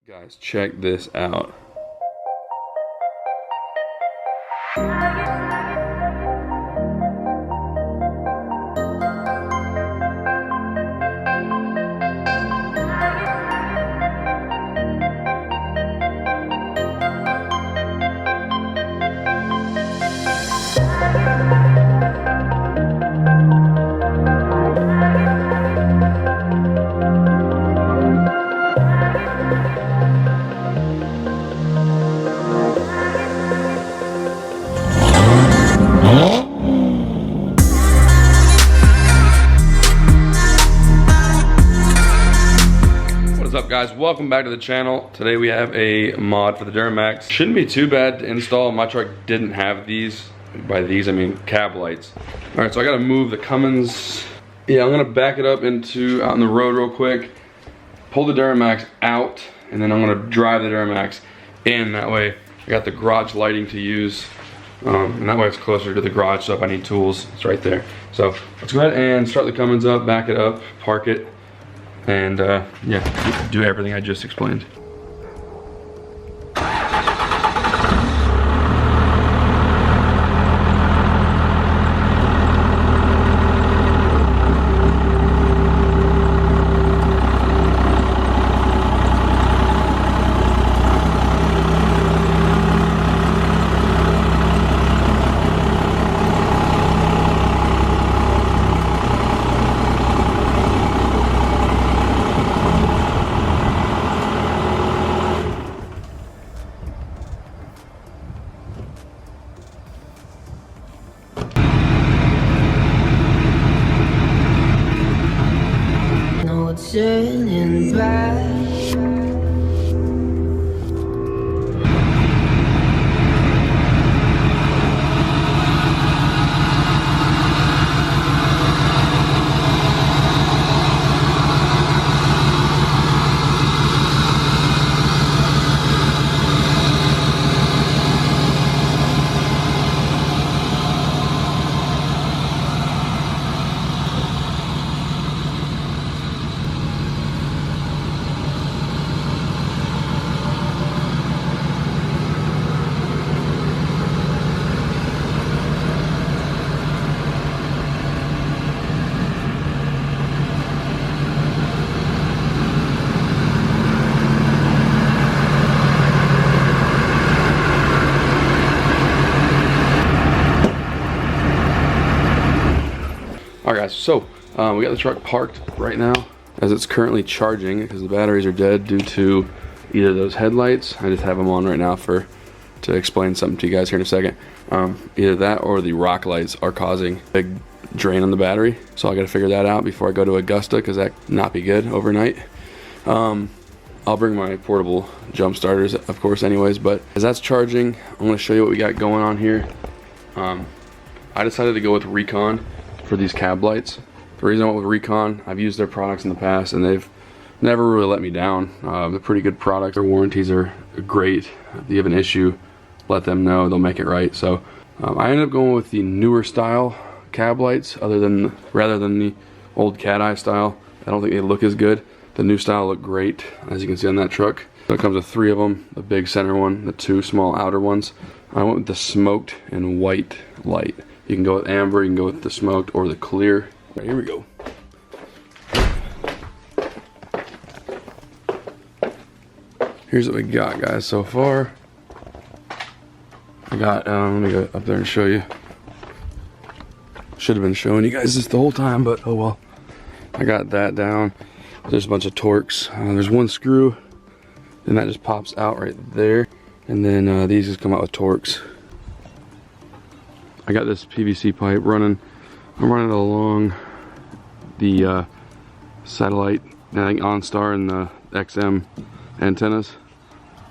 Guys, check this out. What's up guys, welcome back to the channel. Today we have a mod for the Duramax. Shouldn't be too bad to install. My truck didn't have these. By these I mean cab lights. Alright, so I gotta move the Cummins. Yeah, I'm gonna back it up into out on the road real quick, pull the Duramax out, and then I'm gonna drive the Duramax in. That way I got the garage lighting to use, and that way it's closer to the garage, so if I need tools, it's right there. So let's go ahead and start the Cummins up, back it up, park it, and yeah, do everything I just explained. Turning back. Alright guys, so we got the truck parked right now as it's currently charging because the batteries are dead due to either those headlights. I just have them on right now to explain something to you guys here in a second. Either that or the rock lights are causing a big drain on the battery. So I got to figure that out before I go to Augusta because that not be good overnight. I'll bring my portable jump starters of course anyways, but as that's charging, I'm going to show you what we got going on here. I decided to go with Recon for these cab lights. The reason I went with Recon, I've used their products in the past and they've never really let me down. They're pretty good products. Their warranties are great. If you have an issue, let them know, they'll make it right. So I ended up going with the newer style cab lights rather than the old cat eye style. I don't think they look as good. The new style look great, as you can see on that truck. So it comes with 3 of them, the big center one, the 2 small outer ones. I went with the smoked and white light. You can go with amber, you can go with the smoked or the clear. Right, here we go. Here's what we got, guys, so far. I got, let me go up there and show you. Should have been showing you guys this the whole time, but oh well. I got that down. There's a bunch of Torx. There's 1 screw, and that just pops out right there. And then these just come out with Torx. I got this PVC pipe running. I'm running it along the satellite, I think OnStar and the XM antennas.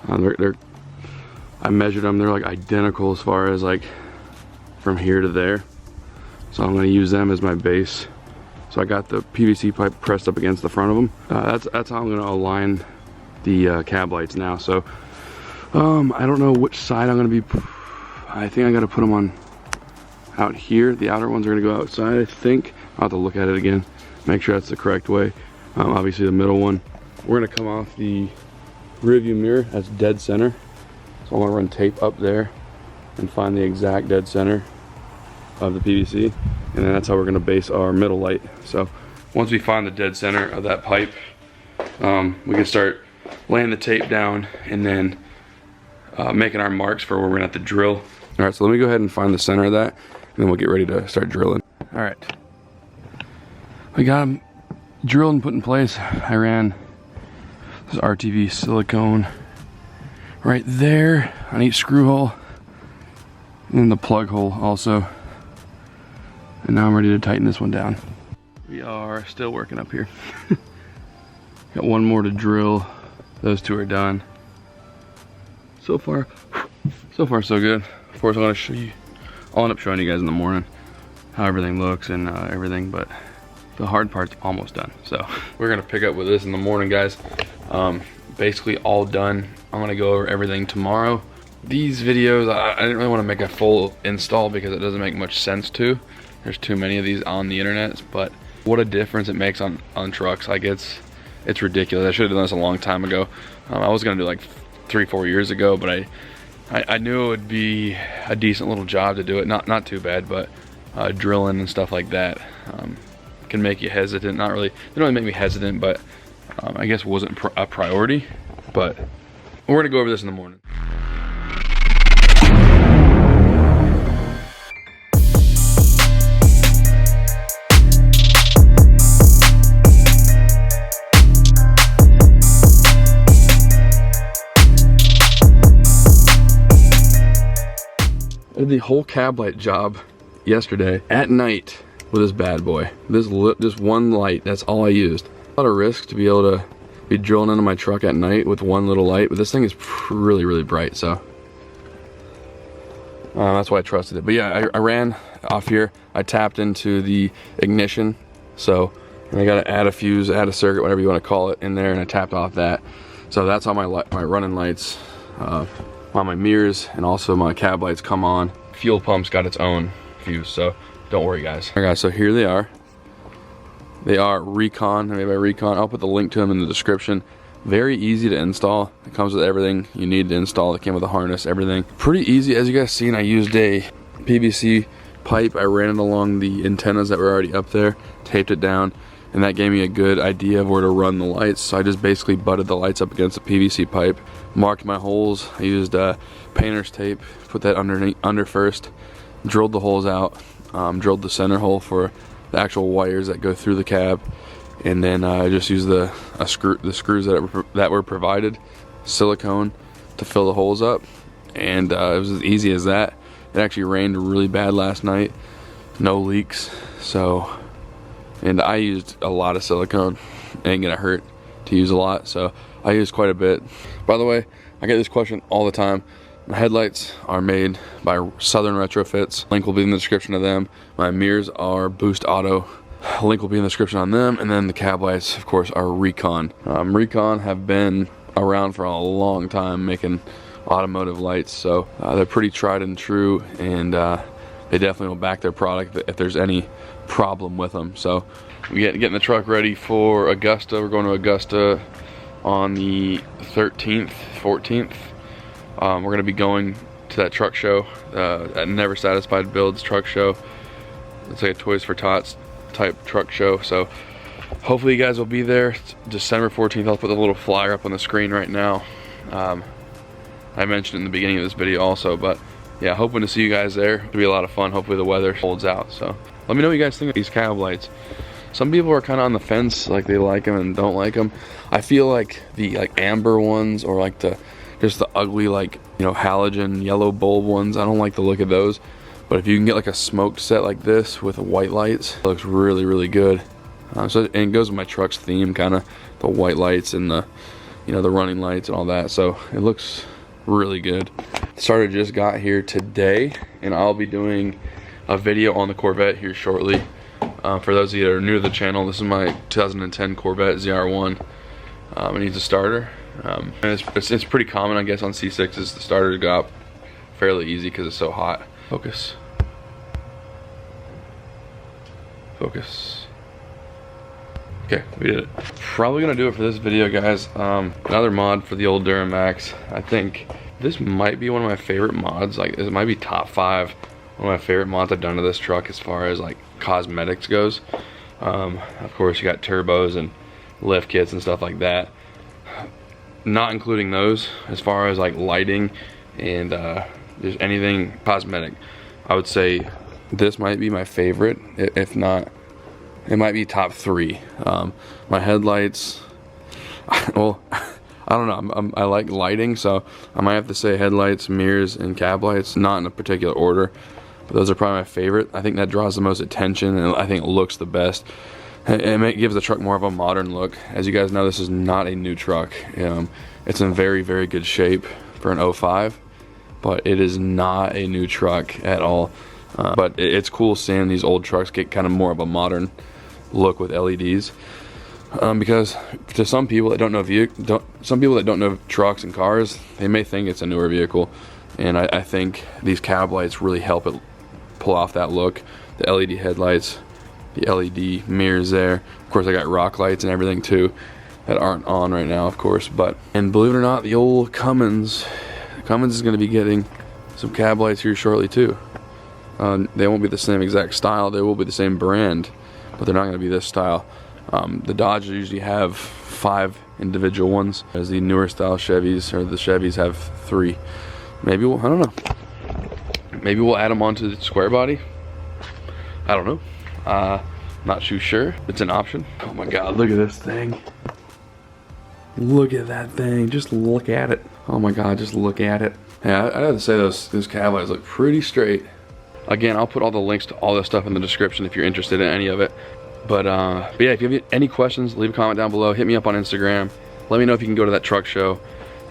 I measured them. They're like identical as far as like from here to there. So I'm going to use them as my base. So I got the PVC pipe pressed up against the front of them. That's how I'm going to align the cab lights now. So I don't know which side I'm going to be. I think I got to put them on out here. The outer ones are going to go outside, I think. I'll have to look at it again, make sure that's the correct way. Obviously the middle one, we're going to come off the rear view mirror, that's dead center. So I'm gonna run tape up there and find the exact dead center of the PVC. And then that's how we're gonna base our middle light. So once we find the dead center of that pipe, we can start laying the tape down and then making our marks for where we're gonna have to drill. All right, so let me go ahead and find the center of that, and then we'll get ready to start drilling. All right, we got them drilled and put in place. I ran this RTV silicone right there on each screw hole, and then the plug hole also. And now I'm ready to tighten this one down. We are still working up here. Got one more to drill. Those two are done. So far so good. Of course, I'll end up showing you guys in the morning how everything looks and everything, but the hard part's almost done. So we're gonna pick up with this in the morning, guys. Basically all done. I'm gonna go over everything tomorrow. These videos, I didn't really want to make a full install because it doesn't make much sense to. There's too many of these on the internet, but what a difference it makes on trucks. Like it's ridiculous. I should have done this a long time ago. I was gonna do like 3-4 years ago, but I knew it would be a decent little job to do it. Not too bad, but drilling and stuff like that can make you hesitant. Not really, didn't really make me hesitant, but I guess it wasn't a priority. But we're gonna go over this in the morning. I did the whole cab light job yesterday at night with this bad boy. This one light, that's all I used. A lot of risk to be able to be drilling into my truck at night with one little light, but this thing is really, really bright, so that's why I trusted it. But yeah, I ran off here. I tapped into the ignition, so and I gotta add a fuse, add a circuit, whatever you want to call it, in there, and I tapped off that. So that's how my running lights, on my mirrors, and also my cab lights come on. Fuel pump's got its own fuse, so don't worry, guys. All right, guys, so here they are. They are Recon, made by Recon. I'll put the link to them in the description. Very easy to install. It comes with everything you need to install. It came with a harness, everything. Pretty easy, as you guys seen. I used a PVC pipe. I ran it along the antennas that were already up there, taped it down, and that gave me a good idea of where to run the lights. So I just basically butted the lights up against the PVC pipe, marked my holes. I used painter's tape, put that under first, drilled the holes out, drilled the center hole for the actual wires that go through the cab, and then I just used the screws that were provided, silicone, to fill the holes up, and it was as easy as that. It actually rained really bad last night, no leaks, so. And I used a lot of silicone. It ain't gonna hurt to use a lot, so I used quite a bit. By the way, I get this question all the time. My headlights are made by Southern Retrofits. Link will be in the description of them. My mirrors are Boost Auto. Link will be in the description on them. And then the cab lights, of course, are Recon. Recon have been around for a long time making automotive lights, so they're pretty tried and true, and they definitely will back their product if there's any problem with them. So we getting the truck ready for Augusta. We're going to Augusta on the 13th, 14th. We're going to be going to that truck show, at Never Satisfied Builds truck show. It's like a Toys for Tots type truck show. So hopefully you guys will be there. It's December 14th. I'll put the little flyer up on the screen right now. I mentioned in the beginning of this video also, but yeah, hoping to see you guys there. It'll be a lot of fun. Hopefully the weather holds out. So let me know what you guys think of these cab lights. Some people are kind of on the fence, like they like them and don't like them. I feel like the amber ones, or like just the ugly, like, you know, halogen yellow bulb ones, I don't like the look of those. But if you can get like a smoked set like this with white lights, it looks really, really good. And it goes with my truck's theme, kind of the white lights and the, you know, the running lights and all that. So it looks really good. The starter just got here today, and I'll be doing a video on the Corvette here shortly. For those of you that are new to the channel, this is my 2010 Corvette ZR1. It needs a starter. And it's pretty common, I guess, on C6s. The starter go up fairly easy because it's so hot. Focus. Focus. Okay, we did it. Probably gonna do it for this video, guys. Another mod for the old Duramax. I think this might be one of my favorite mods. Like, it might be top 5 one of my favorite mods I've done to this truck as far as like cosmetics goes. Of course, you got turbos and lift kits and stuff like that. Not including those, as far as like lighting and just anything cosmetic, I would say this might be my favorite. If not, it might be top 3. My headlights, well, I don't know, I like lighting, so I might have to say headlights, mirrors, and cab lights, not in a particular order, but those are probably my favorite. I think that draws the most attention, and I think it looks the best. It gives the truck more of a modern look. As you guys know, this is not a new truck. It's in very, very good shape for an 05, but it is not a new truck at all. But it's cool seeing these old trucks get kind of more of a modern look with LEDs. Because to some people that don't know trucks and cars, they may think it's a newer vehicle, and I think these cab lights really help it pull off that look. The LED headlights, the LED mirrors there. Of course, I got rock lights and everything too that aren't on right now, of course. And believe it or not, the old Cummins is going to be getting some cab lights here shortly too. They won't be the same exact style. They will be the same brand, but they're not going to be this style. The Dodge usually have 5 individual ones, as the newer style Chevys, or the Chevys, have 3. Maybe I don't know. Maybe we'll add them onto the square body. I don't know. Not too sure. It's an option. Oh my God, look at this thing. Look at that thing. Just look at it. Oh my God, just look at it. Yeah, I have to say those cab lights look pretty straight. Again, I'll put all the links to all this stuff in the description if you're interested in any of it. But yeah, if you have any questions, leave a comment down below. Hit me up on Instagram. Let me know if you can go to that truck show.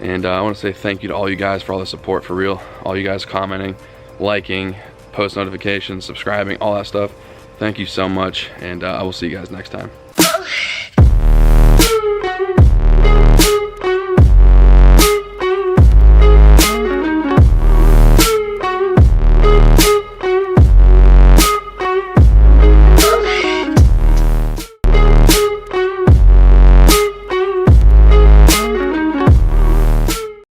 And I want to say thank you to all you guys for all the support, for real. All you guys commenting, liking, post notifications, subscribing, all that stuff. Thank you so much, and I will see you guys next time.